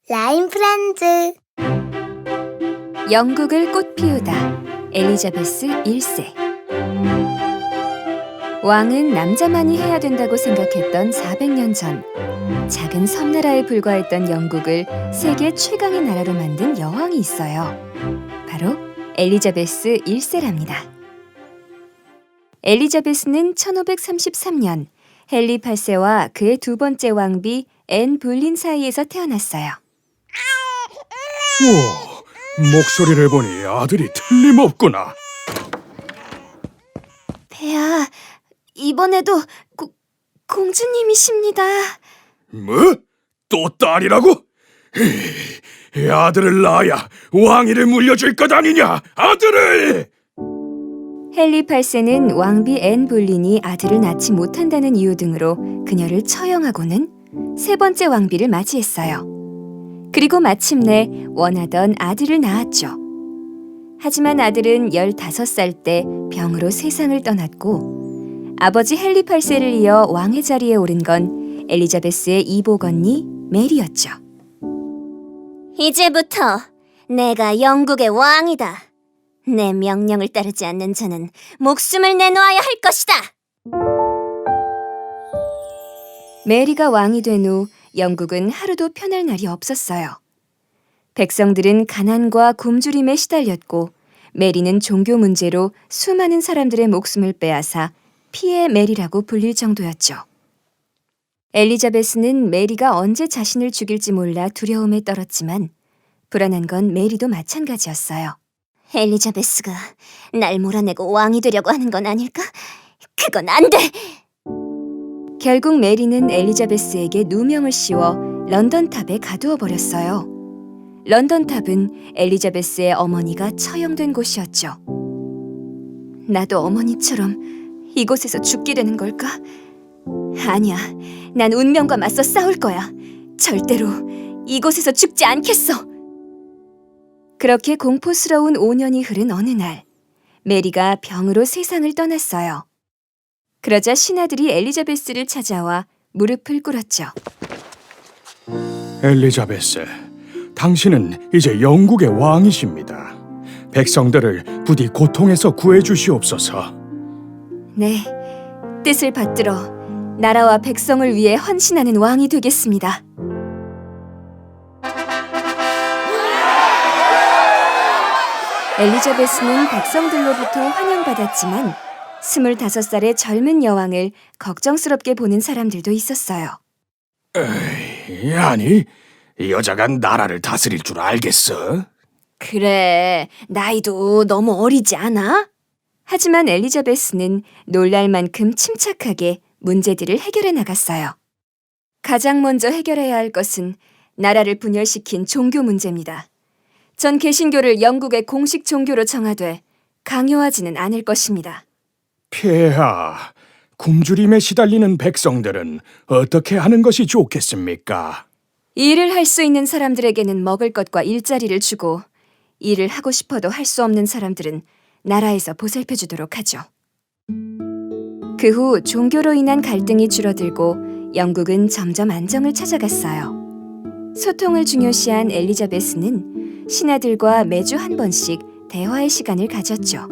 라임 프렌즈. 영국을 꽃피우다 엘리자베스 1세. 왕은 남자만이 해야 된다고 생각했던 400년 전, 작은 섬나라에 불과했던 영국을 세계 최강의 나라로 만든 여왕이 있어요. 바로 엘리자베스 1세랍니다. 엘리자베스는 1533년 헨리 8세와 그의 두 번째 왕비 앤 불린 사이에서 태어났어요. 우와, 목소리를 보니 아들이 틀림없구나. 폐하, 이번에도 공주님이십니다. 뭐? 또 딸이라고? 에이, 아들을 낳아야 왕위를 물려줄 것 아니냐, 아들을! 헨리 8세는 왕비 앤 볼린이 아들을 낳지 못한다는 이유 등으로 그녀를 처형하고는 세 번째 왕비를 맞이했어요. 그리고 마침내 원하던 아들을 낳았죠. 하지만 아들은 15살 때 병으로 세상을 떠났고, 아버지 헨리 8세를 이어 왕의 자리에 오른 건 엘리자베스의 이복언니 메리였죠. 이제부터 내가 영국의 왕이다. 내 명령을 따르지 않는 자는 목숨을 내놓아야 할 것이다. 메리가 왕이 된 후 영국은 하루도 편할 날이 없었어요. 백성들은 가난과 굶주림에 시달렸고, 메리는 종교 문제로 수많은 사람들의 목숨을 빼앗아 피해 메리라고 불릴 정도였죠. 엘리자베스는 메리가 언제 자신을 죽일지 몰라 두려움에 떨었지만, 불안한 건 메리도 마찬가지였어요. 엘리자베스가 날 몰아내고 왕이 되려고 하는 건 아닐까? 그건 안 돼! 결국 메리는 엘리자베스에게 누명을 씌워 런던탑에 가두어 버렸어요. 런던탑은 엘리자베스의 어머니가 처형된 곳이었죠. 나도 어머니처럼 이곳에서 죽게 되는 걸까? 아니야, 난 운명과 맞서 싸울 거야. 절대로 이곳에서 죽지 않겠어. 그렇게 공포스러운 5년이 흐른 어느 날, 메리가 병으로 세상을 떠났어요. 그러자 신하들이 엘리자베스를 찾아와 무릎을 꿇었죠. 엘리자베스, 당신은 이제 영국의 왕이십니다. 백성들을 부디 고통에서 구해주시옵소서. 네, 뜻을 받들어 나라와 백성을 위해 헌신하는 왕이 되겠습니다. 엘리자베스는 백성들로부터 환영받았지만 25살의 젊은 여왕을 걱정스럽게 보는 사람들도 있었어요. 아니, 이 여자가 나라를 다스릴 줄 알겠어? 그래, 나이도 너무 어리지 않아? 하지만 엘리자베스는 놀랄 만큼 침착하게 문제들을 해결해 나갔어요. 가장 먼저 해결해야 할 것은 나라를 분열시킨 종교 문제입니다. 전 개신교를 영국의 공식 종교로 정하되 강요하지는 않을 것입니다. 폐하, 굶주림에 시달리는 백성들은 어떻게 하는 것이 좋겠습니까? 일을 할 수 있는 사람들에게는 먹을 것과 일자리를 주고, 일을 하고 싶어도 할 수 없는 사람들은 나라에서 보살펴주도록 하죠. 그 후 종교로 인한 갈등이 줄어들고 영국은 점점 안정을 찾아갔어요. 소통을 중요시한 엘리자베스는 신하들과 매주 한 번씩 대화의 시간을 가졌죠.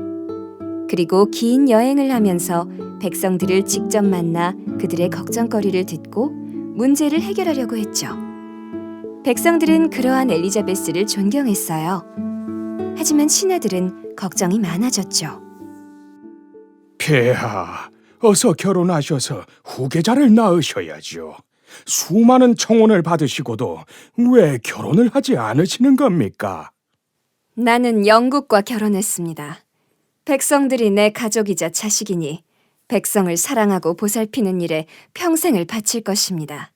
그리고 긴 여행을 하면서 백성들을 직접 만나 그들의 걱정거리를 듣고 문제를 해결하려고 했죠. 백성들은 그러한 엘리자베스를 존경했어요. 하지만 신하들은 걱정이 많아졌죠. 폐하, 어서 결혼하셔서 후계자를 낳으셔야죠. 수많은 청혼을 받으시고도 왜 결혼을 하지 않으시는 겁니까? 나는 영국과 결혼했습니다. 백성들이 내 가족이자 자식이니 백성을 사랑하고 보살피는 일에 평생을 바칠 것입니다.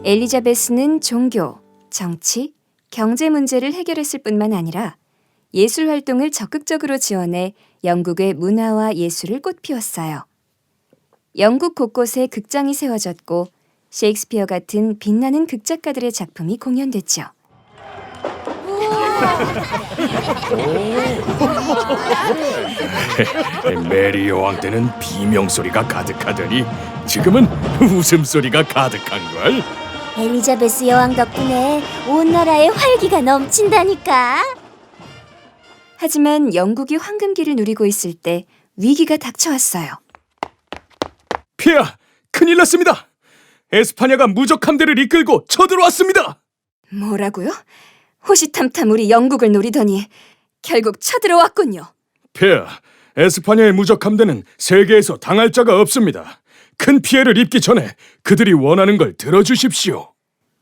엘리자베스는 종교, 정치, 경제 문제를 해결했을 뿐만 아니라 예술 활동을 적극적으로 지원해 영국의 문화와 예술을 꽃피웠어요. 영국 곳곳에 극장이 세워졌고 셰익스피어 같은 빛나는 극작가들의 작품이 공연됐죠. 메리 여왕 때는 비명소리가 가득하더니 지금은 웃음소리가 가득한걸. 엘리자베스 여왕 덕분에 온 나라에 활기가 넘친다니까. 하지만 영국이 황금기를 누리고 있을 때 위기가 닥쳐왔어요. 폐하, 큰일 났습니다. 에스파냐가 무적 함대를 이끌고 쳐들어왔습니다. 뭐라고요? 호시탐탐 우리 영국을 노리더니 결국 쳐들어왔군요. 폐하, 에스파냐의 무적 함대는 세계에서 당할 자가 없습니다. 큰 피해를 입기 전에 그들이 원하는 걸 들어주십시오.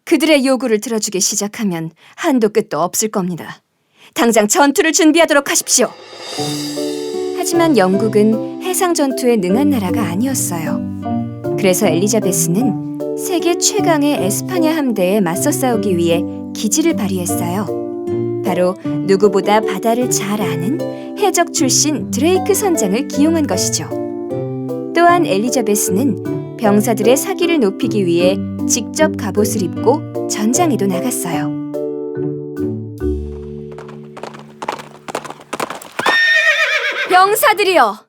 그들의 요구를 들어주기 시작하면 한도 끝도 없을 겁니다. 당장 전투를 준비하도록 하십시오. 하지만 영국은 해상 전투에 능한 나라가 아니었어요. 그래서 엘리자베스는 세계 최강의 에스파냐 함대에 맞서 싸우기 위해 기지를 발휘했어요. 바로 누구보다 바다를 잘 아는 해적 출신 드레이크 선장을 기용한 것이죠. 또한 엘리자베스는 병사들의 사기를 높이기 위해 직접 갑옷을 입고 전장에도 나갔어요. 병사들이여!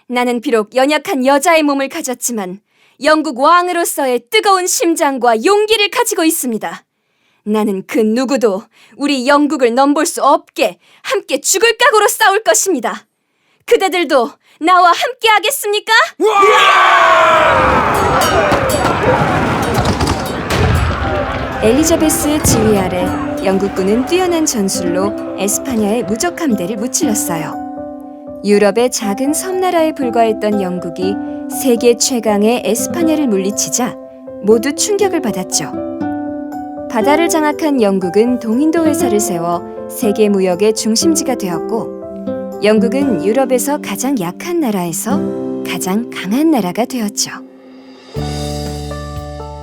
나는 비록 연약한 여자의 몸을 가졌지만 영국 왕으로서의 뜨거운 심장과 용기를 가지고 있습니다. 나는 그 누구도 우리 영국을 넘볼 수 없게 함께 죽을 각오로 싸울 것입니다. 그대들도 나와 함께 하겠습니까? 엘리자베스의 지휘 아래 영국군은 뛰어난 전술로 에스파냐의 무적 함대를 무찔렀어요. 유럽의 작은 섬나라에 불과했던 영국이 세계 최강의 에스파냐를 물리치자 모두 충격을 받았죠. 바다를 장악한 영국은 동인도 회사를 세워 세계 무역의 중심지가 되었고, 영국은 유럽에서 가장 약한 나라에서 가장 강한 나라가 되었죠.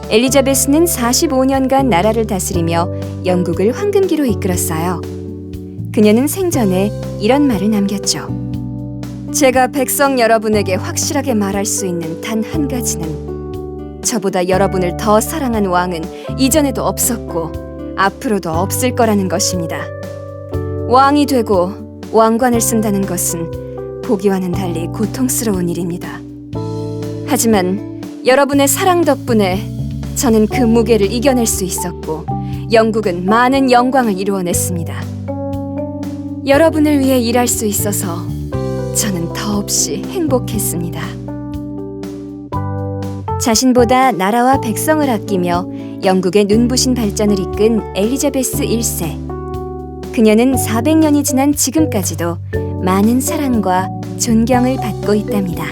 엘리자베스는 45년간 나라를 다스리며 영국을 황금기로 이끌었어요. 그녀는 생전에 이런 말을 남겼죠. 제가 백성 여러분에게 확실하게 말할 수 있는 단 한 가지는, 저보다 여러분을 더 사랑한 왕은 이전에도 없었고 앞으로도 없을 거라는 것입니다. 왕이 되고 왕관을 쓴다는 것은 보기와는 달리 고통스러운 일입니다. 하지만 여러분의 사랑 덕분에 저는 그 무게를 이겨낼 수 있었고 영국은 많은 영광을 이루어냈습니다. 여러분을 위해 일할 수 있어서 저는 더없이 행복했습니다. 자신보다 나라와 백성을 아끼며 영국의 눈부신 발전을 이끈 엘리자베스 1세. 그녀는 400년이 지난 지금까지도 많은 사랑과 존경을 받고 있답니다.